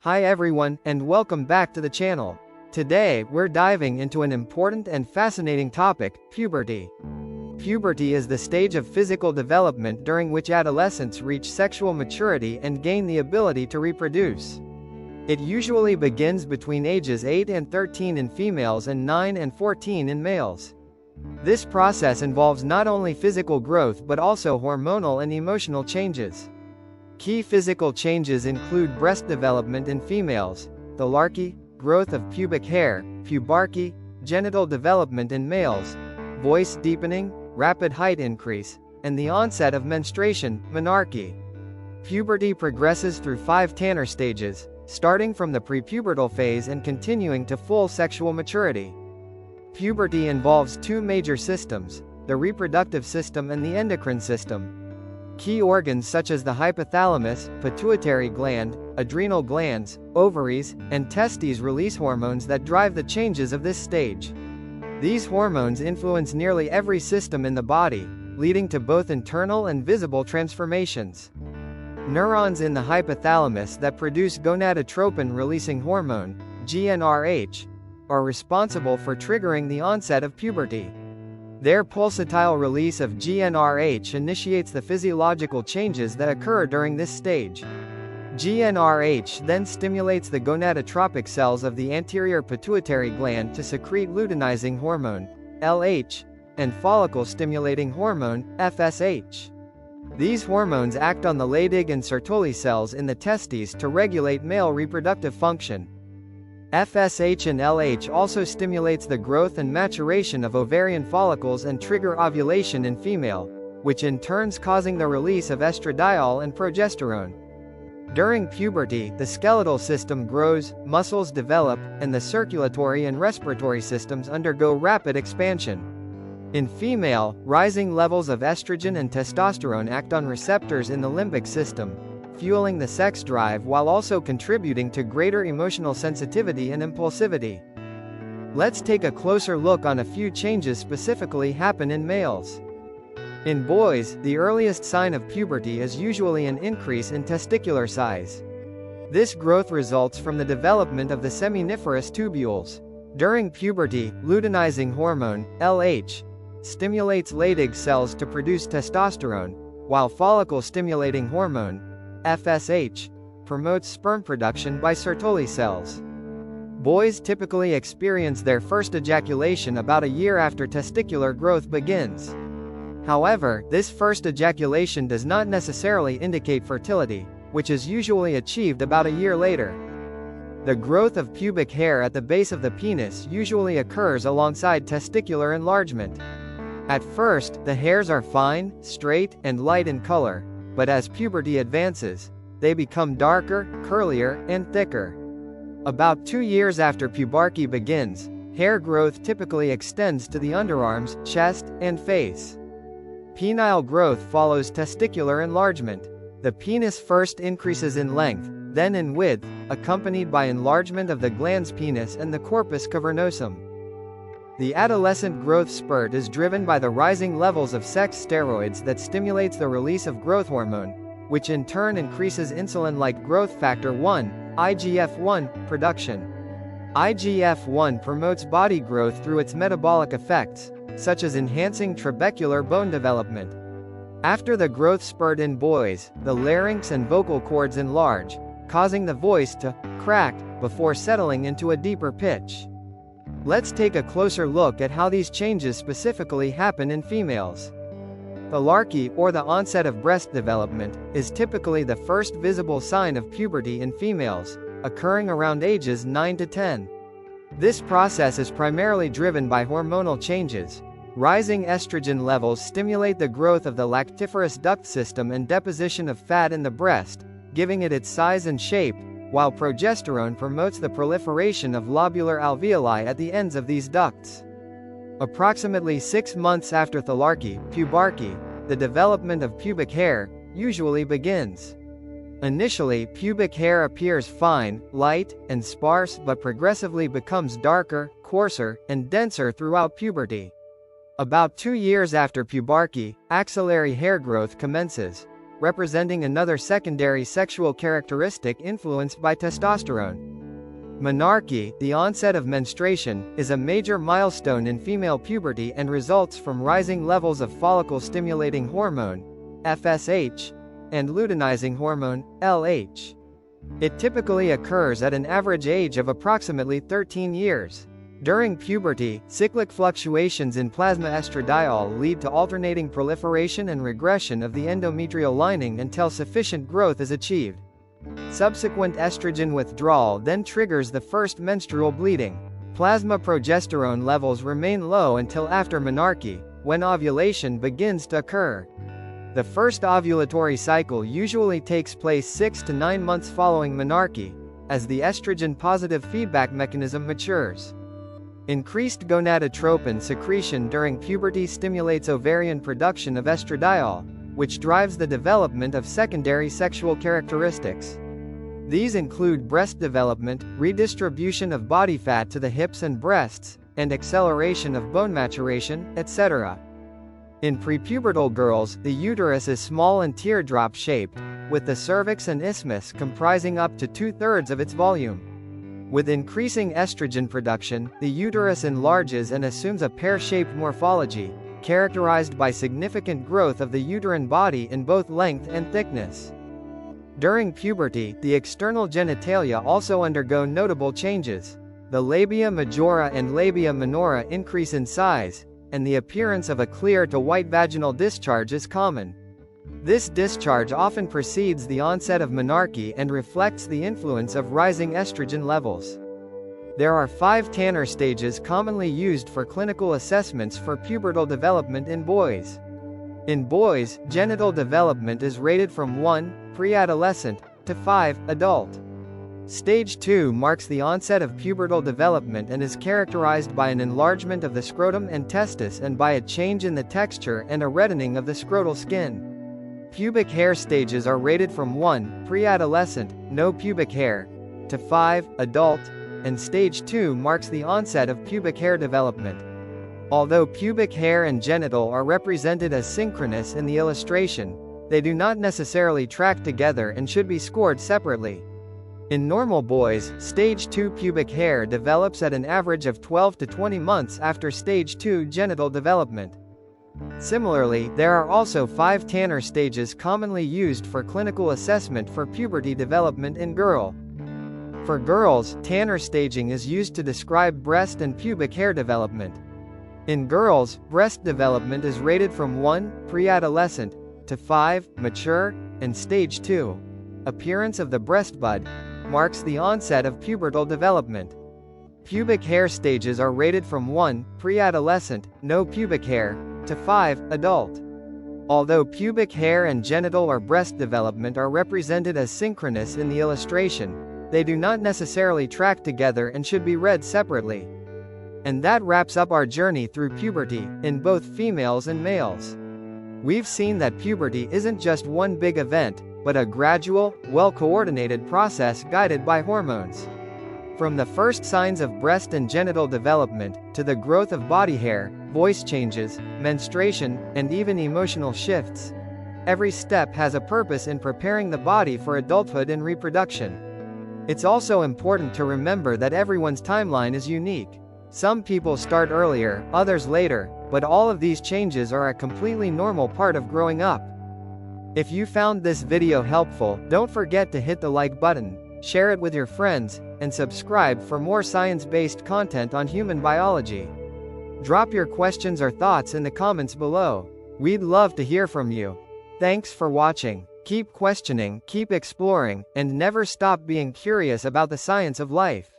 Hi everyone, and welcome back to the channel. Today, we're diving into an important and fascinating topic, puberty. Puberty is the stage of physical development during which adolescents reach sexual maturity and gain the ability to reproduce. It usually begins between ages 8 and 13 in females and 9 and 14 in males. This process involves not only physical growth but also hormonal and emotional changes. Key physical changes include breast development in females, thelarche, growth of pubic hair, pubarche, genital development in males, voice deepening, rapid height increase, and the onset of menstruation, menarche. Puberty progresses through 5 Tanner stages, starting from the prepubertal phase and continuing to full sexual maturity. Puberty involves 2 major systems, the reproductive system and the endocrine system. Key organs such as the hypothalamus, pituitary gland, adrenal glands, ovaries, and testes release hormones that drive the changes of this stage. These hormones influence nearly every system in the body, leading to both internal and visible transformations. Neurons in the hypothalamus that produce gonadotropin-releasing hormone, GnRH, are responsible for triggering the onset of puberty. Their pulsatile release of GnRH initiates the physiological changes that occur during this stage. GnRH then stimulates the gonadotropic cells of the anterior pituitary gland to secrete luteinizing hormone, LH, and follicle-stimulating hormone, FSH. These hormones act on the Leydig and Sertoli cells in the testes to regulate male reproductive function. FSH and LH also stimulates the growth and maturation of ovarian follicles and trigger ovulation in female, which in turns causing the release of estradiol and progesterone. During puberty, the skeletal system grows, muscles develop, and the circulatory and respiratory systems undergo rapid expansion. In female, rising levels of estrogen and testosterone act on receptors in the limbic system, fueling the sex drive while also contributing to greater emotional sensitivity and impulsivity. Let's take a closer look on a few changes specifically happen in males. In boys, the earliest sign of puberty is usually an increase in testicular size. This growth results from the development of the seminiferous tubules. During puberty, luteinizing hormone, LH, stimulates Leydig cells to produce testosterone, while follicle-stimulating hormone, FSH, promotes sperm production by Sertoli cells. Boys typically experience their first ejaculation about a year after testicular growth begins. However, this first ejaculation does not necessarily indicate fertility, which is usually achieved about a year later. The growth of pubic hair at the base of the penis usually occurs alongside testicular enlargement. At first, the hairs are fine, straight, and light in color, but as puberty advances, they become darker, curlier, and thicker. About 2 years after pubarche begins, hair growth typically extends to the underarms, chest, and face. Penile growth follows testicular enlargement. The penis first increases in length, then in width, accompanied by enlargement of the glans penis and the corpus cavernosum. The adolescent growth spurt is driven by the rising levels of sex steroids that stimulates the release of growth hormone, which in turn increases insulin-like growth factor 1, IGF-1, production. IGF-1 promotes body growth through its metabolic effects, such as enhancing trabecular bone development. After the growth spurt in boys, the larynx and vocal cords enlarge, causing the voice to crack before settling into a deeper pitch. Let's take a closer look at how these changes specifically happen in females. Thelarche, or the onset of breast development, is typically the first visible sign of puberty in females, occurring around ages 9 to 10. This process is primarily driven by hormonal changes. Rising estrogen levels stimulate the growth of the lactiferous duct system and deposition of fat in the breast, giving it its size and shape, while progesterone promotes the proliferation of lobular alveoli at the ends of these ducts. Approximately 6 months after thelarche, pubarche, the development of pubic hair usually begins. Initially, pubic hair appears fine, light, and sparse but progressively becomes darker, coarser, and denser throughout puberty. About 2 years after pubarche, axillary hair growth commences. representing another secondary sexual characteristic influenced by testosterone. Menarche, the onset of menstruation, is a major milestone in female puberty and results from rising levels of follicle-stimulating hormone, FSH, and luteinizing hormone, LH. It typically occurs at an average age of approximately 13 years. During puberty, cyclic fluctuations in plasma estradiol lead to alternating proliferation and regression of the endometrial lining until sufficient growth is achieved. Subsequent estrogen withdrawal then triggers the first menstrual bleeding. Plasma progesterone levels remain low until after menarche, when ovulation begins to occur. The first ovulatory cycle usually takes place 6 to 9 months following menarche, as the estrogen-positive feedback mechanism matures. Increased gonadotropin secretion during puberty stimulates ovarian production of estradiol, which drives the development of secondary sexual characteristics. These include breast development, redistribution of body fat to the hips and breasts, and acceleration of bone maturation, etc. In prepubertal girls, the uterus is small and teardrop-shaped, with the cervix and isthmus comprising up to 2/3 of its volume. With increasing estrogen production, the uterus enlarges and assumes a pear-shaped morphology, characterized by significant growth of the uterine body in both length and thickness. During puberty, the external genitalia also undergo notable changes. The labia majora and labia minora increase in size, and the appearance of a clear to white vaginal discharge is common. This discharge often precedes the onset of menarche and reflects the influence of rising estrogen levels. There are 5 Tanner stages commonly used for clinical assessments for pubertal development in boys. In boys, genital development is rated from 1, pre-adolescent, to 5, adult. Stage 2 marks the onset of pubertal development and is characterized by an enlargement of the scrotum and testis and by a change in the texture and a reddening of the scrotal skin. Pubic hair stages are rated from 1, pre-adolescent, no pubic hair, to 5, adult, and stage 2 marks the onset of pubic hair development. Although pubic hair and genital are represented as synchronous in the illustration, they do not necessarily track together and should be scored separately. In normal boys, stage 2 pubic hair develops at an average of 12 to 20 months after stage 2 genital development. Similarly, there are also 5 Tanner stages commonly used for clinical assessment for puberty development in girl. For girls, Tanner staging is used to describe breast and pubic hair development. In girls, breast development is rated from 1, pre-adolescent, to 5, mature, and stage 2, appearance of the breast bud, marks the onset of pubertal development. Pubic hair stages are rated from 1, pre-adolescent, no pubic hair, to 5, adult. Although pubic hair and genital or breast development are represented as synchronous in the illustration, they do not necessarily track together and should be read separately. And that wraps up our journey through puberty, in both females and males. We've seen that puberty isn't just one big event, but a gradual, well-coordinated process guided by hormones. From the first signs of breast and genital development, to the growth of body hair, voice changes, menstruation, and even emotional shifts, every step has a purpose in preparing the body for adulthood and reproduction. It's also important to remember that everyone's timeline is unique. Some people start earlier, others later, but all of these changes are a completely normal part of growing up. If you found this video helpful, don't forget to hit the like button, share it with your friends, and subscribe for more science-based content on human biology. Drop your questions or thoughts in the comments below. We'd love to hear from you. Thanks for watching. Keep questioning, keep exploring, and never stop being curious about the science of life.